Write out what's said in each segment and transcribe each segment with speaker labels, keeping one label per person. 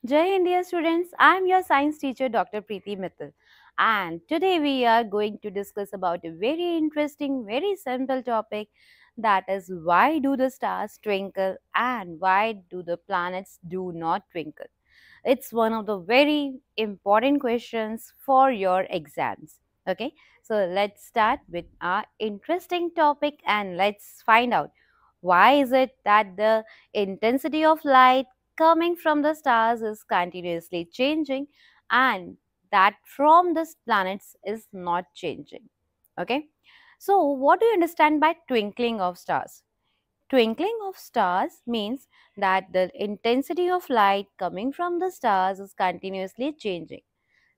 Speaker 1: Jai India students, I am your science teacher Dr. Preeti Mittal, and today we are going to discuss about a very interesting, very simple topic, that is why do the stars twinkle and why do the planets do not twinkle. It's one of the very important questions for your exams. Okay, so let's start with our interesting topic and let's find out why is it that the intensity of light coming from the stars is continuously changing and that from the planets is not changing. Okay, so what do you understand by twinkling of stars? Twinkling of stars means that the intensity of light coming from the stars is continuously changing.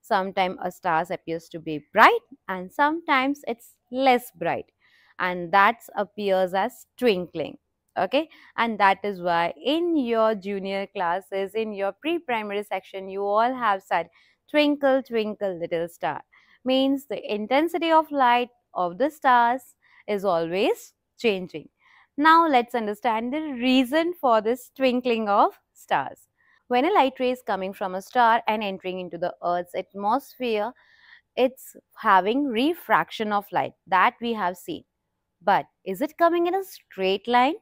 Speaker 1: Sometimes a star appears to be bright and sometimes it's less bright, and that appears as twinkling. Okay, and that is why in your junior classes, in your pre-primary section, you all have said twinkle twinkle little star, means the intensity of light of the stars is always changing. Now let's understand the reason for this twinkling of stars. When a light ray is coming from a star and entering into the Earth's atmosphere, it's having refraction of light that we have seen. But is it coming in a straight line?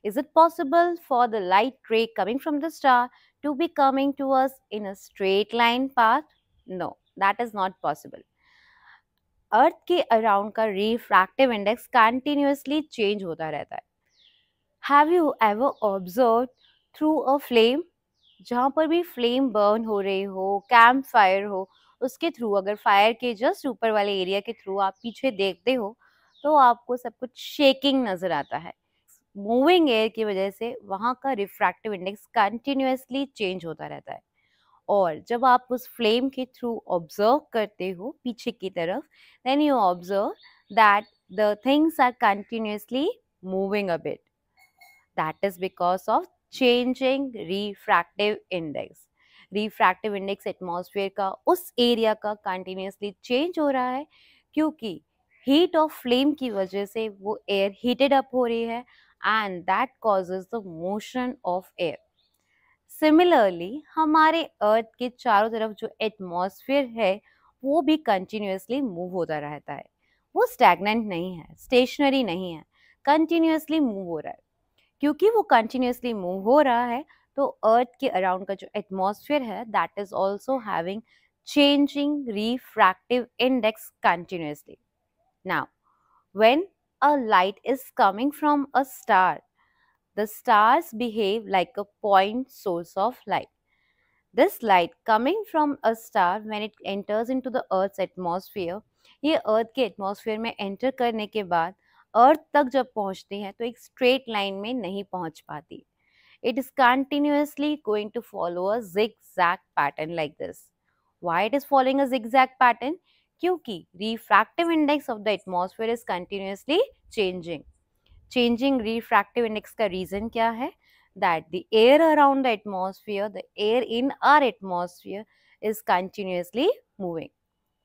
Speaker 1: Is it possible for the light ray coming from the star to be coming to us in a straight line path? No, that is not possible. अर्थ के around का refractive index continuously change होता रहता है. Have you ever observe through a flame? जहाँ पर भी flame burn हो रही हो, कैंप फायर हो, उसके थ्रू अगर फायर के जस्ट ऊपर वाले एरिया के थ्रू आप पीछे देखते हो तो आपको सब कुछ शेकिंग नजर आता है. मूविंग एयर की वजह से वहाँ का रिफ्रैक्टिव इंडेक्स कंटिन्यूअसली चेंज होता रहता है. और जब आप उस फ्लेम के थ्रू ऑब्जर्व करते हो पीछे की तरफ, then you observe that the things are continuously moving a bit. That is because of changing refractive index. Refractive index atmosphere का उस एरिया का कंटिन्यूसली चेंज हो रहा है क्योंकि हीट ऑफ फ्लेम की वजह से वो एयर हीटेड अप हो रही है and that causes the motion of air. Similarly हमारे अर्थ के चारों तरफ जो एटमॉस्फेयर है वो भी कंटिन्यूसली मूव होता रहता है. वो स्टैग्नेंट नहीं है, स्टेशनरी नहीं है, कंटिन्यूसली मूव हो रहा है. क्योंकि वो कंटिन्यूसली मूव हो रहा है तो अर्थ के अराउंड का जो एटमॉस्फेयर है that is also having changing refractive index continuously. Now when a light is coming from a star, the stars behave like a point source of light. This light coming from a star when it enters into the earth's atmosphere, ये अर्थ के atmosphere में enter करने के बाद अर्थ तक जब पहुंचती है तो एक स्ट्रेट लाइन में नहीं पहुंच पाती. It is continuously going to follow a zigzag pattern like this. Why it is following a zigzag pattern? क्योंकि refractive index of the atmosphere is continuously changing. Changing refractive index का reason क्या है? That the air around the atmosphere, the air in our atmosphere is continuously moving.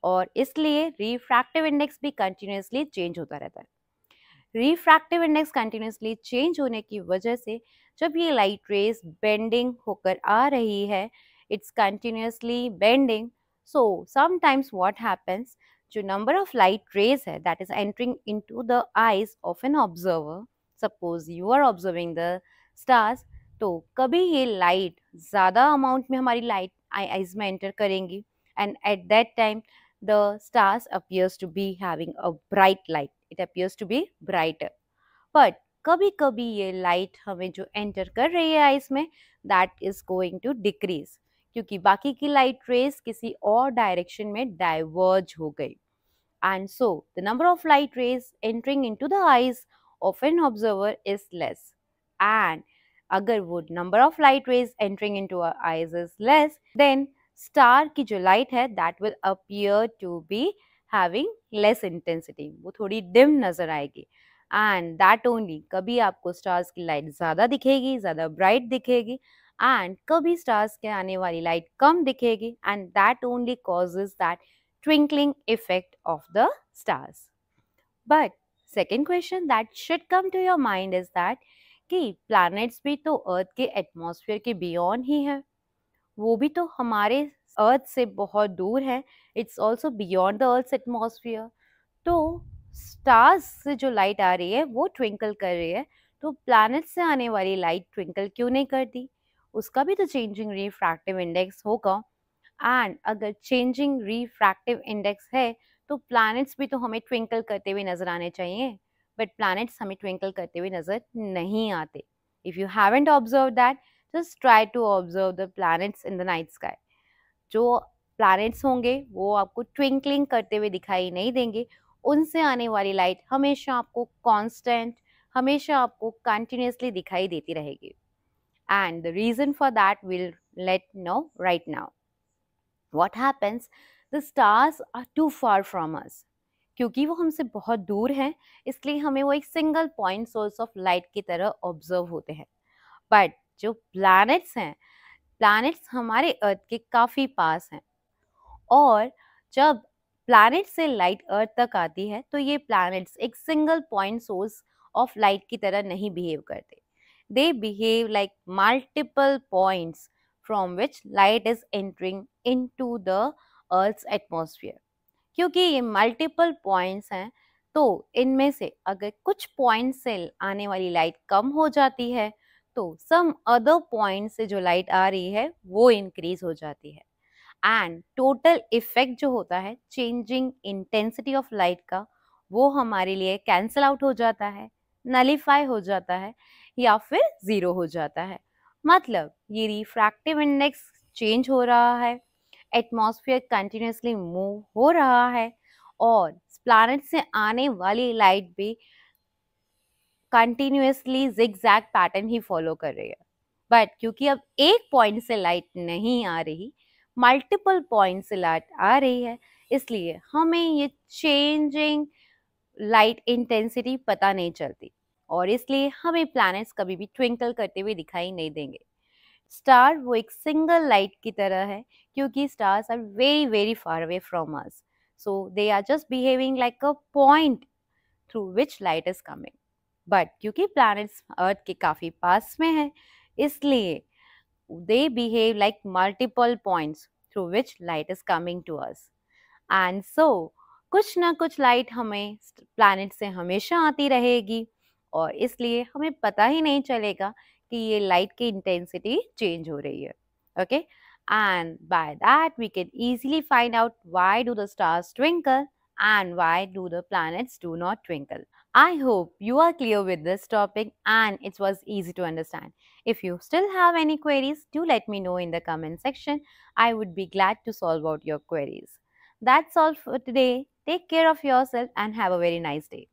Speaker 1: और इसलिए refractive index भी continuously change होता रहता है. रिफ्रैक्टिव इंडेक्स कंटिन्यूसली चेंज होने की वजह से जब ये लाइट रेज बेंडिंग होकर आ रही है, it's continuously bending. So sometimes what happens, जो नंबर ऑफ लाइट रेज है that is entering into the eyes of an observer, suppose you are observing the stars, तो कभी ये लाइट ज़्यादा अमाउंट में हमारी लाइट आईज में एंटर करेंगी and at that time the stars appears to be having a bright light. It appears to be brighter. But कभी कभी ये लाइट हमें जो एंटर कर रही है आइस में that is going to decrease क्योंकि बाकी की लाइट रेज किसी और डायरेक्शन में डाइवर्ज हो गई. And so the number of light rays entering into the eyes of an observer is less. And अगर वो number of light rays entering into our eyes is less, then star की जो light है that will appear to be having less intensity. वो थोड़ी dim नजर आएगी and that only, कभी आपको स्टार्स की लाइट ज़्यादा दिखेगी, ज़्यादा ब्राइट दिखेगी एंड कभी स्टार्स के आने वाली लाइट कम दिखेगी and that only causes that twinkling effect of the stars. But second question that should come to your mind is that कि planets भी तो अर्थ के एटमॉस्फेयर के बियॉन्ड ही है. वो भी तो हमारे अर्थ से बहुत दूर है, it's also beyond the earth's atmosphere. तो स्टार्स से जो लाइट आ रही है वो ट्विंकल कर रही है, तो प्लैनेट से आने वाली लाइट ट्विंकल क्यों नहीं करती? उसका भी तो चेंजिंग रिफ्रैक्टिव इंडेक्स होगा। एंड अगर चेंजिंग रिफ्रैक्टिव इंडेक्स है तो प्लैनेट्स भी तो हमें ट्विंकल करते हुए नजर आने चाहिए, बट प्लैनेट्स हमें ट्विंकल करते हुए नजर नहीं आते। If you haven't observe that, just try to observe the planets in the night sky. जो प्लैनेट्स होंगे वो आपको ट्विंकलिंग करते हुए दिखाई नहीं देंगे, उनसे आने वाली लाइट हमेशा आपको कांस्टेंट, हमेशा आपको कंटिन्यूअसली दिखाई देती रहेगी। And the reason for that will let know right now. What happens, the stars are too far from us. क्योंकि वो हमसे बहुत दूर हैं, इसलिए हमें वो एक single point source of light की तरह ऑब्जर्व होते हैं। बट जो प्लैनेट्स हैं, प्लैनेट्स हमारे अर्थ के काफी पास हैं, और जब प्लैनेट से लाइट अर्थ तक आती है तो ये प्लैनेट्स एक single point source of light की तरह नहीं बिहेव करते। They behave like multiple points from which light is entering into the earth's atmosphere. क्योंकि ये मल्टीपल पॉइंट्स हैं, तो इनमें से अगर कुछ पॉइंट से आने वाली लाइट कम हो जाती है तो सम अदर पॉइंट से जो लाइट आ रही है वो इंक्रीज हो जाती है। एंड टोटल इफेक्ट जो होता है चेंजिंग इंटेंसिटी ऑफ लाइट का, वो हमारे लिए कैंसल आउट हो जाता है, नलीफाई हो जाता है, या फिर जीरो हो जाता है। मतलब ये रिफ्रैक्टिव इंडेक्स चेंज हो रहा है, एटमॉस्फेयर कंटिन्यूअसली मूव हो रहा है, और प्लैनेट से आने वाली लाइट भी कंटिन्यूअसली जिगजैग पैटर्न ही फॉलो कर रही है। बट क्योंकि अब एक पॉइंट से लाइट नहीं आ रही, मल्टीपल पॉइंट से लाइट आ रही है, इसलिए हमें ये चेंजिंग लाइट इंटेंसिटी पता नहीं चलती, और इसलिए हमें प्लैनेट्स कभी भी ट्विंकल करते हुए दिखाई नहीं देंगे। स्टार वो एक सिंगल लाइट की तरह है, क्योंकि stars are very very far away from us, so they are just behaving like a point through which light is coming. But क्योंकि प्लैनेट्स अर्थ के काफी पास में है, इसलिए they behave like multiple points through which light is coming to us. And so कुछ ना कुछ light हमें प्लैनेट से हमेशा आती रहेगी, और इसलिए हमें पता ही नहीं चलेगा कि ये लाइट की इंटेंसिटी चेंज हो रही है। Okay, and by that we can easily find out why do the stars twinkle and why do the planets do not twinkle. I hope you are clear with this topic and it was easy to understand. If you still have any queries, do let me know in the comment section. I would be glad to solve out your queries. That's all for today. Take care of yourself and have a very nice day.